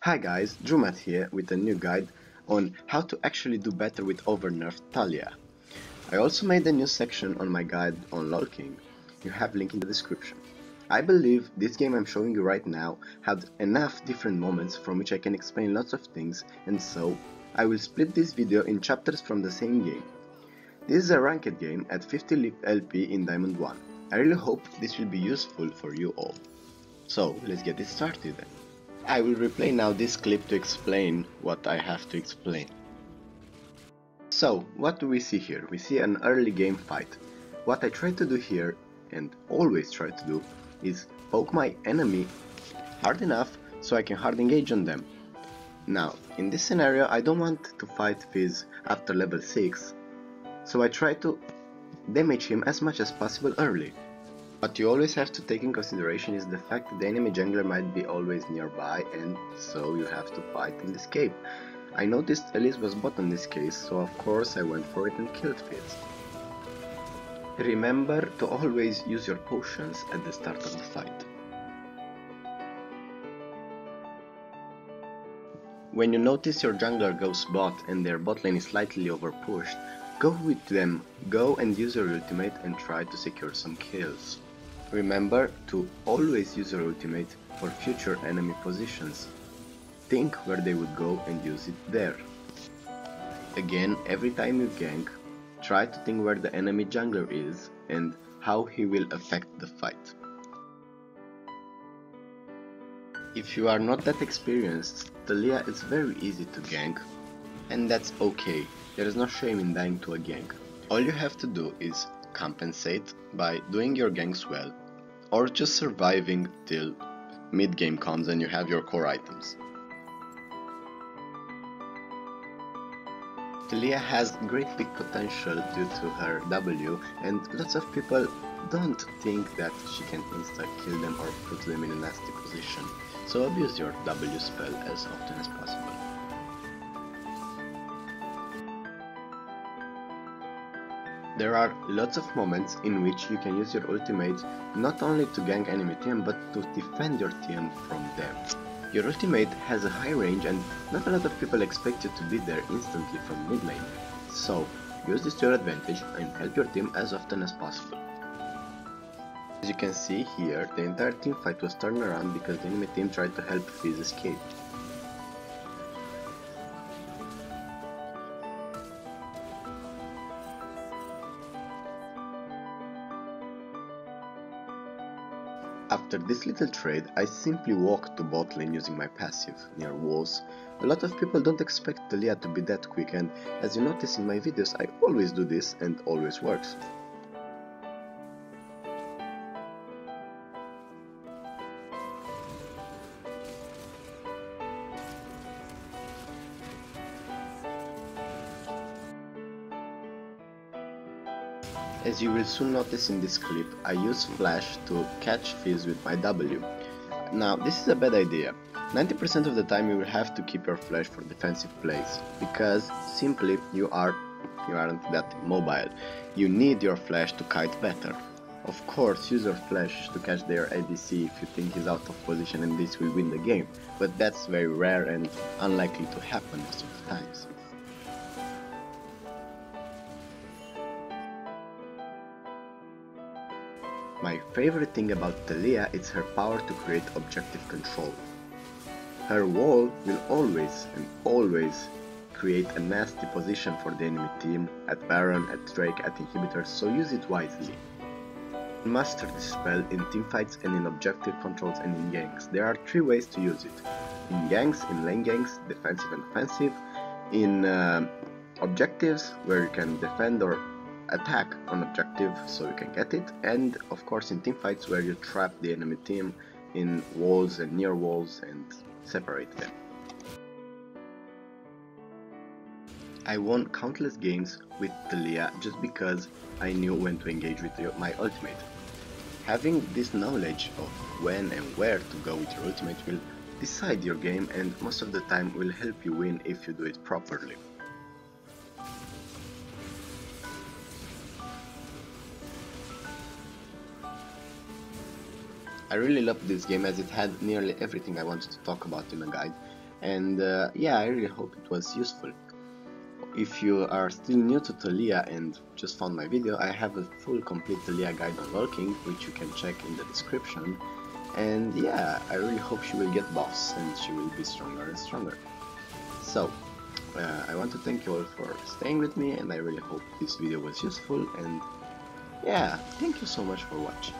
Hi guys, Drewmatth here with a new guide on how to actually do better with overnerfed Taliyah. I also made a new section on my guide on LoL King. You have link in the description. I believe this game I'm showing you right now had enough different moments from which I can explain lots of things, and so I will split this video in chapters from the same game. This is a ranked game at 50 LP in Diamond 1. I really hope this will be useful for you all. So let's get it started then. I will replay now this clip to explain what I have to explain. So, what do we see here? We see an early game fight. What I try to do here, and always try to do, is poke my enemy hard enough so I can hard engage on them. Now, in this scenario I don't want to fight Fizz after level 6, so I try to damage him as much as possible early. What you always have to take in consideration is the fact that the enemy jungler might be always nearby, and so you have to fight and escape. I noticed Elise was bot in this case, so of course I went for it and killed Fizz. Remember to always use your potions at the start of the fight. When you notice your jungler goes bot and their bot lane is slightly overpushed, go with them, go and use your ultimate and try to secure some kills. Remember to always use your ultimate for future enemy positions. Think where they would go and use it there. Again, every time you gank, try to think where the enemy jungler is and how he will affect the fight. If you are not that experienced, Taliyah is very easy to gank, and that's okay. There is no shame in dying to a gank. All you have to do is compensate by doing your ganks well, or just surviving till mid-game comes and you have your core items. Taliyah has great big potential due to her W, and lots of people don't think that she can insta-kill them or put them in a nasty position, so abuse your W spell as often as possible. There are lots of moments in which you can use your ultimate not only to gank enemy team but to defend your team from them. Your ultimate has a high range and not a lot of people expect you to be there instantly from mid lane, so use this to your advantage and help your team as often as possible. As you can see here, the entire team fight was turned around because the enemy team tried to help Fizz escape. After this little trade, I simply walked to bot lane using my passive, near walls. A lot of people don't expect Taliyah to be that quick, and as you notice in my videos, I always do this and always works. As you will soon notice in this clip, I use flash to catch Fizz with my W. Now this is a bad idea. 90% of the time you will have to keep your flash for defensive plays, because simply you aren't that mobile. You need your flash to kite better. Of course, use your flash to catch their ADC if you think he's out of position and this will win the game, but that's very rare and unlikely to happen most of the times. My favorite thing about Taliyah is her power to create objective control. Her wall will always create a nasty position for the enemy team, at Baron, at Drake, at inhibitors, so use it wisely. Master this spell in teamfights and in objective controls and in ganks. There are 3 ways to use it. In ganks, in lane ganks, defensive and offensive, in objectives where you can defend or attack on objective so you can get it, and of course in teamfights where you trap the enemy team in walls and near walls and separate them. I won countless games with Taliyah just because I knew when to engage with my ultimate. Having this knowledge of when and where to go with your ultimate will decide your game, and most of the time will help you win if you do it properly. I really loved this game as it had nearly everything I wanted to talk about in a guide. And yeah, I really hope it was useful. If you are still new to Taliyah and just found my video, I have a full complete Taliyah guide on lurking, which you can check in the description. And yeah, I really hope she will get buffs and she will be stronger and stronger. So, I want to thank you all for staying with me, and I really hope this video was useful, and yeah, thank you so much for watching.